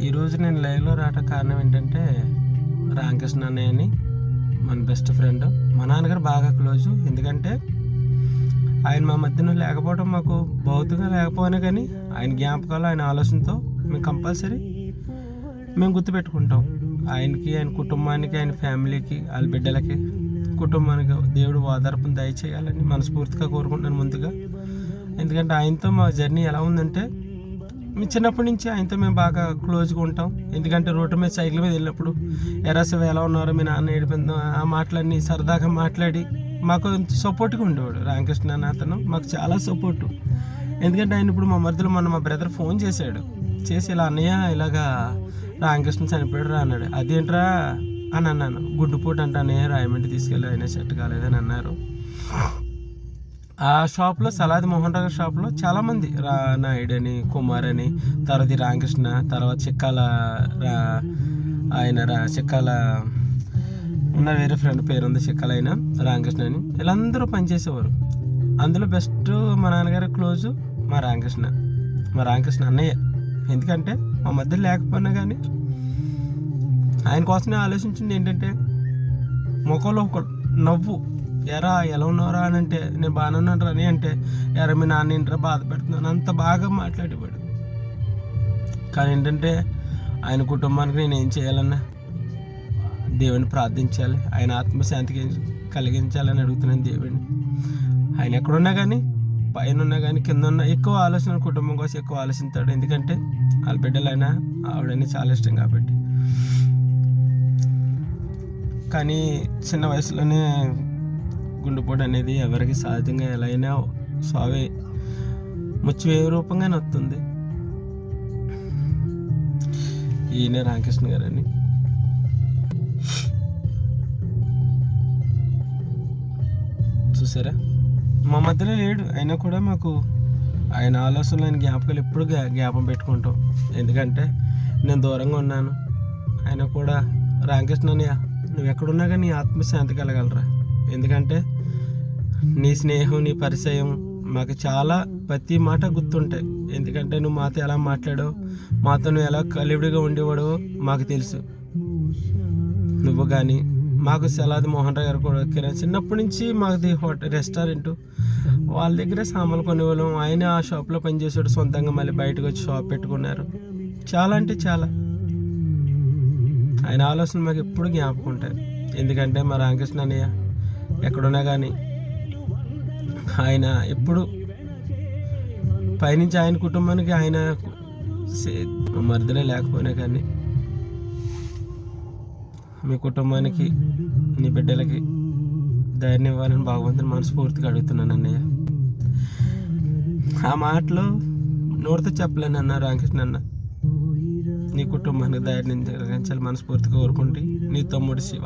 ఈరోజు నేను లైవ్లో రావడం కారణం ఏంటంటే, రామకృష్ణ అన్నయ్య అని మన బెస్ట్ ఫ్రెండ్. మా నాన్నగారు బాగా క్లోజు. ఎందుకంటే ఆయన మా మధ్యన లేకపోవడం, మాకు భౌతికంగా లేకపోయినా కానీ ఆయన జ్ఞాపకాలు, ఆయన ఆలోచనతో మేము కంపల్సరీ మేము గుర్తుపెట్టుకుంటాం. ఆయనకి, ఆయన కుటుంబానికి, ఆయన ఫ్యామిలీకి, వాళ్ళ బిడ్డలకి, కుటుంబానికి దేవుడు ఓదార్పును దయచేయాలని మనస్ఫూర్తిగా కోరుకుంటున్నాను ముందుగా. ఎందుకంటే ఆయనతో మా జర్నీ ఎలా ఉందంటే, మీ చిన్నప్పటి నుంచి ఆయనతో మేము బాగా క్లోజ్గా ఉంటాం. ఎందుకంటే రోడ్డు మీద సైకిల్ మీద వెళ్ళినప్పుడు ఎరాసవి ఎలా ఉన్నారో, మీ నాన్న ఏడిపోయిందో, ఆ మాటలన్నీ సరదాగా మాట్లాడి మాకు సపోర్ట్గా ఉండేవాడు. రామకృష్ణ అన్న అతను మాకు చాలా సపోర్టు. ఎందుకంటే ఆయన ఇప్పుడు మా మధ్యలో మా బ్రదర్ ఫోన్ చేశాడు. చేసి ఇలా అన్నయ్య ఇలాగా రామకృష్ణ చనిపోయాడు రా అన్నాడు. అదేంట్రా అని అన్నాను. గుడ్డుపోటు అంటే అన్నయ్య రాయమండ్రి తీసుకెళ్ళి ఆయన సెట్ కాలేదని అన్నారు. ఆ షాప్లో, సలాది మోహన్ రావు షాప్లో చాలామంది, నాయుడు అని, కుమార్ అని, తర్వాత రామకృష్ణ, తర్వాత చిక్కాల ఆయన చిక్కాల ఉన్న వేరే ఫ్రెండ్ పేరు ఉంది, చిక్కాల ఆయన రామకృష్ణ అని, వీళ్ళందరూ పనిచేసేవారు. అందులో బెస్ట్ మా నాన్నగారి క్లోజు మా రామకృష్ణ అన్నయ్య. ఎందుకంటే మా మధ్య లేకపోయినా కానీ ఆయన కోసమే ఆలోచించింది ఏంటంటే, ముఖంలో ఒక నవ్వు, ఎరా ఎలా ఉన్నారా అని అంటే, నేను బాగానే ఉన్నాను అని అంటే, ఎరా మీ నాన్న ఏంట్రా బాధ పెడుతున్నాను, అంత బాగా మాట్లాడేవాడు. కానీ ఏంటంటే ఆయన కుటుంబానికి నేను ఏం చేయాలన్నా దేవుని ప్రార్థించాలి, ఆయన ఆత్మశాంతికి కలిగించాలని అడుగుతున్నాను దేవుడిని. ఆయన ఎక్కడున్నా కానీ, పైన ఉన్నా కానీ, కింద ఉన్నా ఎక్కువ ఆలోచన కుటుంబం కోసం ఎక్కువ ఆలోచిస్తాడు. ఎందుకంటే వాళ్ళ బిడ్డలైనా ఆవిడని చాలా ఇష్టం కాబట్టి. కానీ చిన్న వయసులోనే గుండెపోటు అనేది ఎవరికి సహజంగా ఎలా అయినా స్వామి ముచ్చి రూపంగానే వస్తుంది. ఈయన రామకృష్ణ గారని చూసారా, మా మధ్యలో లేడు. అయినా కూడా మాకు ఆయన ఆలోచనలు, ఆయన జ్ఞాపకాలు ఎప్పుడు జ్ఞాపం పెట్టుకుంటాం. ఎందుకంటే నేను దూరంగా ఉన్నాను. ఆయన కూడా రామకృష్ణయ్య నువ్వు ఎక్కడున్నా కానీ నీ ఆత్మశాంతి కలగలరా. ఎందుకంటే నీ స్నేహం, నీ పరిచయం మాకు చాలా ప్రతి మాట గుర్తుంటాయి. ఎందుకంటే నువ్వు మాతో ఎలా మాట్లాడావు, మాతో నువ్వు ఎలా కలివిడిగా ఉండేవాడో మాకు తెలుసు. నువ్వు కానీ మాకు సలాది మోహన్ రావు గారు కూడా చిన్నప్పటి నుంచి మాది రెస్టారెంట్, వాళ్ళ దగ్గరే సామాన్లు కొనేవాళ్ళం. ఆయన ఆ షాప్లో పనిచేసాడు, సొంతంగా మళ్ళీ బయటకు వచ్చి షాప్ పెట్టుకున్నారు. చాలా అంటే చాలా ఆయన ఆలోచనలు మాకు ఎప్పుడు జ్ఞాపకం ఉంటాయి. ఎందుకంటే మా రామకృష్ణ అన్నయ్య ఎక్కడున్నా కానీ ఆయన ఎప్పుడు పైనుంచి ఆయన కుటుంబానికి, ఆయన మరిదిలే లేకపోయినా కానీ మీ కుటుంబానికి, నీ బిడ్డలకి ధైర్యం ఇవ్వాలని భగవంతుని మనస్ఫూర్తిగా అడుగుతున్నాను అన్నయ్య. ఆ మాటలు నోటితో చెప్పలేను అన్న రామకృష్ణ అన్న. నీ కుటుంబానికి ధైర్యం కలిగించాలి మనస్ఫూర్తిగా కోరుకుంటే నీ తమ్ముడు శివ.